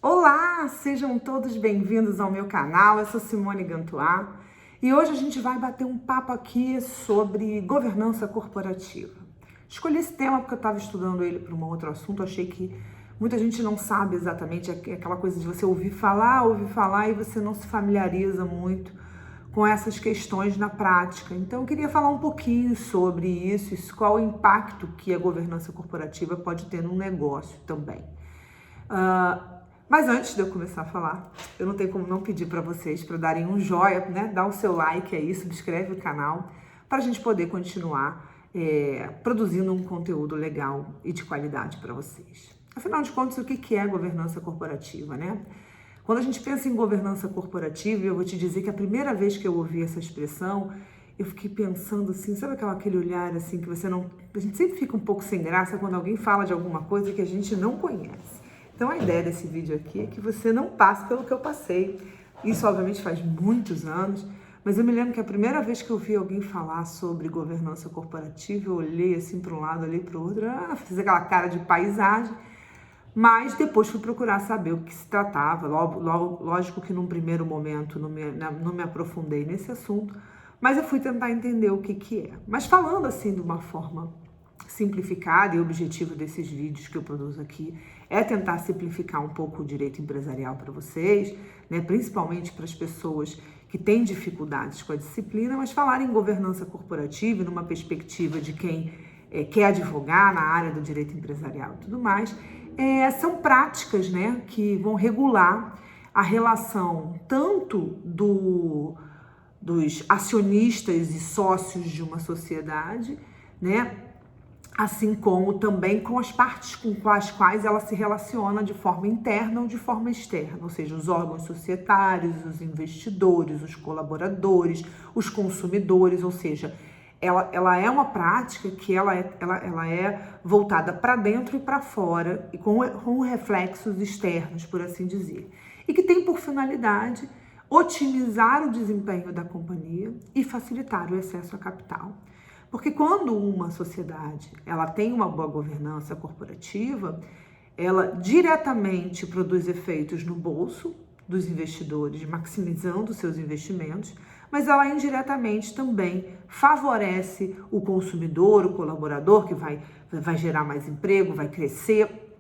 Olá, sejam todos bem-vindos ao meu canal. Eu sou Simone Gantuá e hoje a gente vai bater um papo aqui sobre governança corporativa. Escolhi esse tema porque eu estava estudando ele para um outro assunto. Achei que muita gente não sabe exatamente aquela coisa de você ouvir falar e você não se familiariza muito com essas questões na prática. Então, eu queria falar um pouquinho sobre isso, qual o impacto que a governança corporativa pode ter no negócio também. Mas antes de eu começar a falar, eu não tenho como não pedir para vocês para darem um joinha, né? Dar o seu like aí, subscreve o canal, para a gente poder continuar produzindo um conteúdo legal e de qualidade para vocês. Afinal de contas, o que é governança corporativa, né? Quando a gente pensa em governança corporativa, eu vou te dizer que a primeira vez que eu ouvi essa expressão, eu fiquei pensando assim, sabe aquele olhar assim que você não... A gente sempre fica um pouco sem graça quando alguém fala de alguma coisa que a gente não conhece. Então a ideia desse vídeo aqui é que você não passe pelo que eu passei. Isso obviamente faz muitos anos, mas eu me lembro que a primeira vez que eu vi alguém falar sobre governança corporativa, eu olhei assim para um lado, olhei para o outro, fiz aquela cara de paisagem, mas depois fui procurar saber o que se tratava. Lógico que num primeiro momento não me aprofundei nesse assunto, mas eu fui tentar entender o que é. Mas falando assim de uma forma simplificada, e o objetivo desses vídeos que eu produzo aqui é tentar simplificar um pouco o direito empresarial para vocês, né, principalmente para as pessoas que têm dificuldades com a disciplina, mas falar em governança corporativa, numa perspectiva de quem quer advogar na área do direito empresarial e tudo mais, são práticas, né, que vão regular a relação tanto dos acionistas e sócios de uma sociedade, né, assim como também com as partes com as quais ela se relaciona de forma interna ou de forma externa, ou seja, os órgãos societários, os investidores, os colaboradores, os consumidores, ou seja, ela é uma prática que ela é voltada para dentro e para fora e com reflexos externos, por assim dizer, e que tem por finalidade otimizar o desempenho da companhia e facilitar o acesso a capital. Porque quando uma sociedade ela tem uma boa governança corporativa, ela diretamente produz efeitos no bolso dos investidores, maximizando seus investimentos, mas ela indiretamente também favorece o consumidor, o colaborador, que vai gerar mais emprego, vai crescer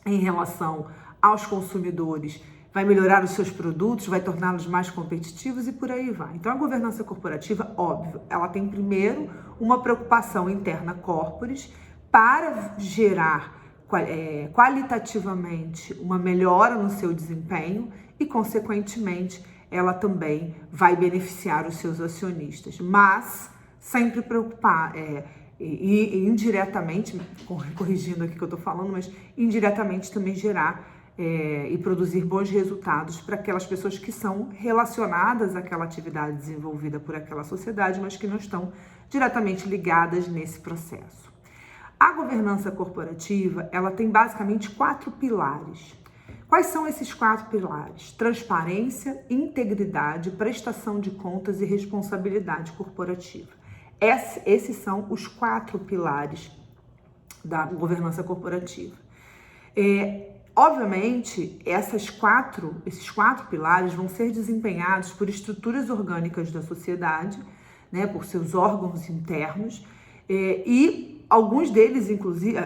em relação aos consumidores, vai melhorar os seus produtos, vai torná-los mais competitivos e por aí vai. Então, a governança corporativa, óbvio, ela tem primeiro uma preocupação interna corporis para gerar qualitativamente uma melhora no seu desempenho e, consequentemente, ela também vai beneficiar os seus acionistas, mas sempre preocupar, e indiretamente, corrigindo aqui o que eu estou falando, mas indiretamente também gerar e produzir bons resultados para aquelas pessoas que são relacionadas àquela atividade desenvolvida por aquela sociedade, mas que não estão diretamente ligadas nesse processo. A governança corporativa, ela tem basicamente 4 pilares. Quais são esses 4 pilares? Transparência, integridade, prestação de contas e responsabilidade corporativa. Esses são os 4 pilares da governança corporativa. Obviamente, esses quatro pilares vão ser desempenhados por estruturas orgânicas da sociedade, né, por seus órgãos internos, e alguns deles, inclusive,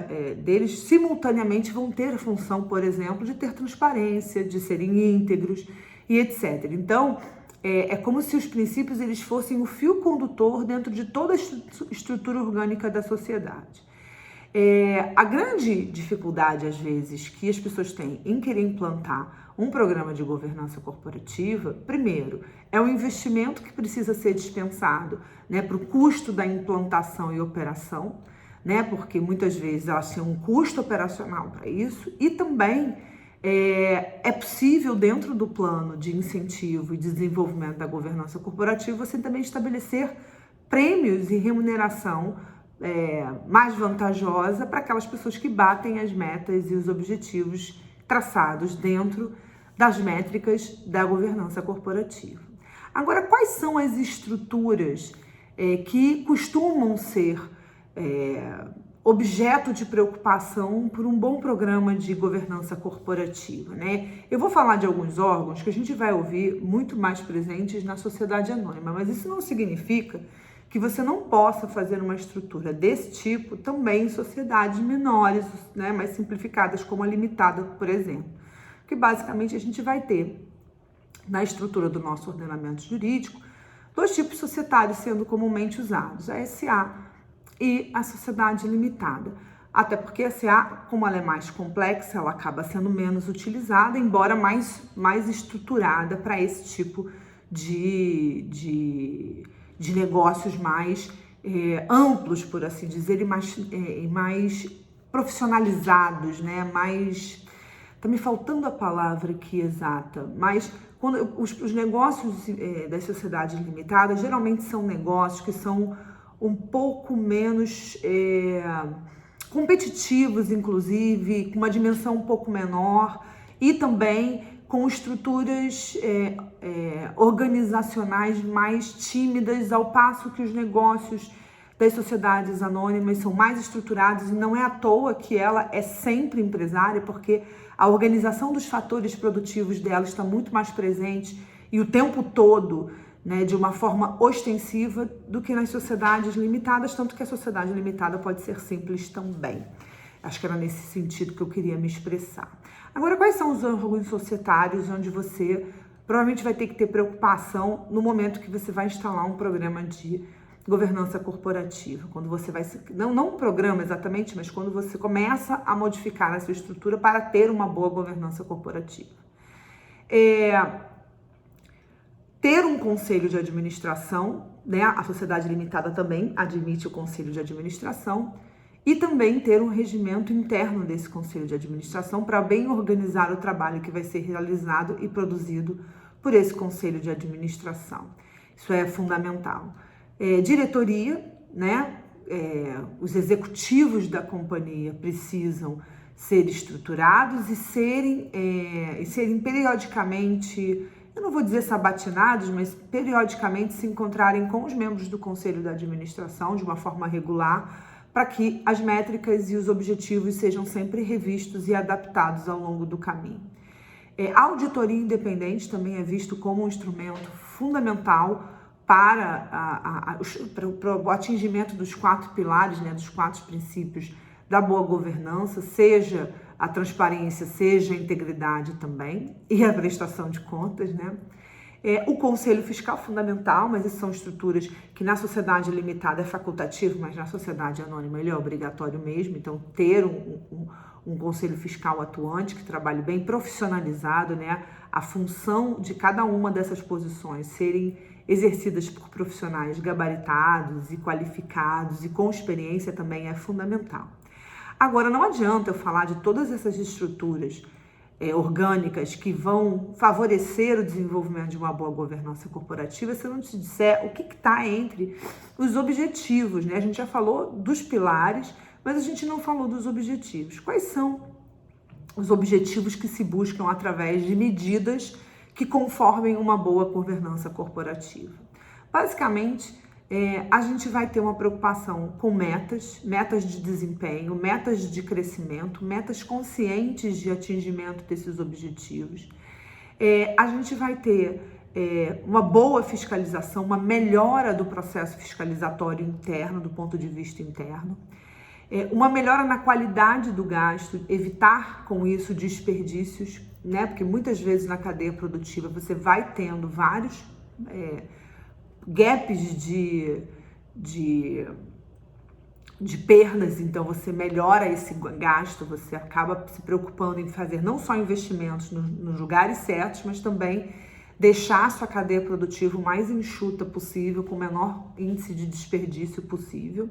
simultaneamente vão ter a função, por exemplo, de ter transparência, de serem íntegros e etc. Então, é como se os princípios eles fossem o fio condutor dentro de toda a estrutura orgânica da sociedade. A grande dificuldade, às vezes, que as pessoas têm em querer implantar um programa de governança corporativa, primeiro, é o investimento que precisa ser dispensado, né, para o custo da implantação e operação, né, porque muitas vezes elas têm um custo operacional para isso, e também é possível, dentro do plano de incentivo e desenvolvimento da governança corporativa, você também estabelecer prêmios e remuneração mais vantajosa para aquelas pessoas que batem as metas e os objetivos traçados dentro das métricas da governança corporativa. Agora, quais são as estruturas que costumam ser objeto de preocupação por um bom programa de governança corporativa, né? Eu vou falar de alguns órgãos que a gente vai ouvir muito mais presentes na sociedade anônima, mas isso não significa que você não possa fazer uma estrutura desse tipo também em sociedades menores, né, mais simplificadas, como a limitada, por exemplo. Que basicamente a gente vai ter na estrutura do nosso ordenamento jurídico 2 tipos societários sendo comumente usados, a SA e a sociedade limitada. Até porque a SA, como ela é mais complexa, ela acaba sendo menos utilizada, embora mais estruturada para esse tipo de negócios mais amplos, por assim dizer, e mais profissionalizados, né? Tá me faltando a palavra aqui exata, mas quando os negócios das sociedades limitadas geralmente são negócios que são um pouco menos competitivos, inclusive, com uma dimensão um pouco menor e também com estruturas organizacionais mais tímidas, ao passo que os negócios das sociedades anônimas são mais estruturados, e não é à toa que ela é sempre empresária, porque a organização dos fatores produtivos dela está muito mais presente e o tempo todo, né, de uma forma ostensiva, do que nas sociedades limitadas, tanto que a sociedade limitada pode ser simples também. Acho que era nesse sentido que eu queria me expressar. Agora, quais são os órgãos societários onde você provavelmente vai ter que ter preocupação no momento que você vai instalar um programa de governança corporativa? Quando você vai... Não um programa exatamente, mas quando você começa a modificar essa estrutura para ter uma boa governança corporativa. Ter um conselho de administração, né? A sociedade limitada também admite o conselho de administração, e também ter um regimento interno desse conselho de administração para bem organizar o trabalho que vai ser realizado e produzido por esse conselho de administração. Isso é fundamental. Diretoria, né? Os executivos da companhia precisam ser estruturados e serem periodicamente, eu não vou dizer sabatinados, mas periodicamente se encontrarem com os membros do conselho de administração de uma forma regular, para que as métricas e os objetivos sejam sempre revistos e adaptados ao longo do caminho. A auditoria independente também é visto como um instrumento fundamental para o atingimento dos 4 pilares, né, dos 4 princípios da boa governança, seja a transparência, seja a integridade também, e a prestação de contas, né? O conselho fiscal fundamental, mas essas são estruturas que na sociedade limitada é facultativo, mas na sociedade anônima ele é obrigatório mesmo. Então, ter um conselho fiscal atuante, que trabalhe bem profissionalizado, né? A função de cada uma dessas posições serem exercidas por profissionais gabaritados e qualificados e com experiência também é fundamental. Agora, não adianta eu falar de todas essas estruturas orgânicas que vão favorecer o desenvolvimento de uma boa governança corporativa se eu não te disser o que está entre os objetivos, né? A gente já falou dos pilares, mas a gente não falou dos objetivos. Quais são os objetivos que se buscam através de medidas que conformem uma boa governança corporativa? Basicamente, a gente vai ter uma preocupação com metas de desempenho, metas de crescimento, metas conscientes de atingimento desses objetivos. A gente vai ter uma boa fiscalização, uma melhora do processo fiscalizatório interno, do ponto de vista interno. Uma melhora na qualidade do gasto, evitar com isso desperdícios, né? Porque muitas vezes na cadeia produtiva você vai tendo vários gaps de perdas, então você melhora esse gasto, você acaba se preocupando em fazer não só investimentos nos lugares certos, mas também deixar a sua cadeia produtiva o mais enxuta possível, com o menor índice de desperdício possível.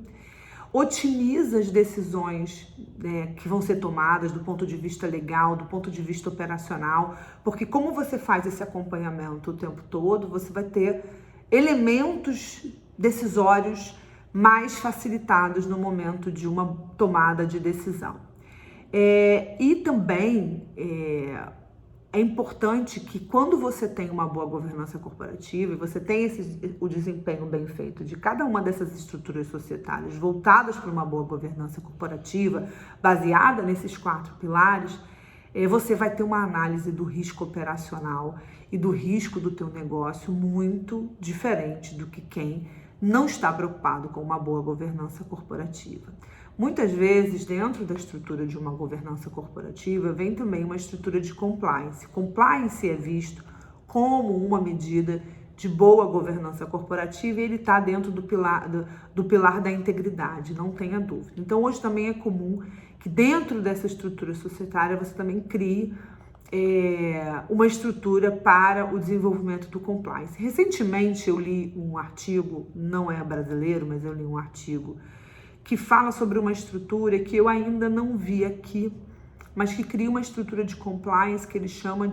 Otimiza as decisões, né, que vão ser tomadas do ponto de vista legal, do ponto de vista operacional, porque como você faz esse acompanhamento o tempo todo, você vai ter elementos decisórios mais facilitados no momento de uma tomada de decisão. E também é importante que quando você tem uma boa governança corporativa e você tem o desempenho bem feito de cada uma dessas estruturas societárias voltadas para uma boa governança corporativa, baseada nesses 4 pilares, você vai ter uma análise do risco operacional e do risco do teu negócio muito diferente do que quem não está preocupado com uma boa governança corporativa. Muitas vezes, dentro da estrutura de uma governança corporativa, vem também uma estrutura de compliance. Compliance é visto como uma medida de boa governança corporativa e ele está dentro do pilar da integridade, não tenha dúvida. Então, hoje também é comum que dentro dessa estrutura societária você também crie uma estrutura para o desenvolvimento do compliance. Recentemente eu li um artigo, não é brasileiro, mas eu li um artigo que fala sobre uma estrutura que eu ainda não vi aqui, mas que cria uma estrutura de compliance que ele chama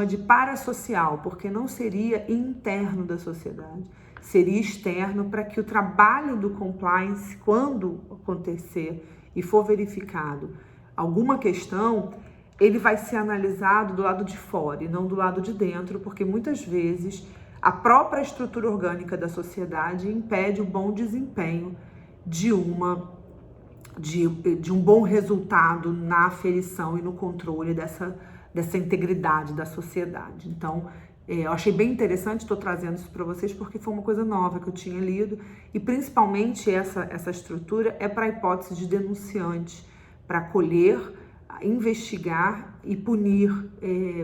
de parasocial, porque não seria interno da sociedade, seria externo, para que o trabalho do compliance, quando acontecer e for verificado alguma questão, ele vai ser analisado do lado de fora e não do lado de dentro, porque muitas vezes a própria estrutura orgânica da sociedade impede o bom desempenho de um bom resultado na aferição e no controle dessa integridade da sociedade. Então, eu achei bem interessante, estou trazendo isso para vocês porque foi uma coisa nova que eu tinha lido e principalmente essa estrutura é para a hipótese de denunciante, para acolher, investigar e punir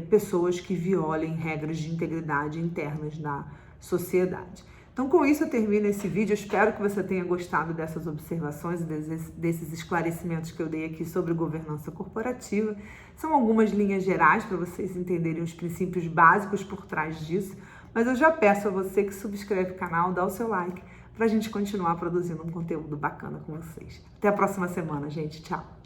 pessoas que violem regras de integridade internas da sociedade. Então, com isso eu termino esse vídeo. Eu espero que você tenha gostado dessas observações e desses esclarecimentos que eu dei aqui sobre governança corporativa. São algumas linhas gerais para vocês entenderem os princípios básicos por trás disso, mas eu já peço a você que subscreve o canal, dá o seu like, para a gente continuar produzindo um conteúdo bacana com vocês. Até a próxima semana, gente. Tchau!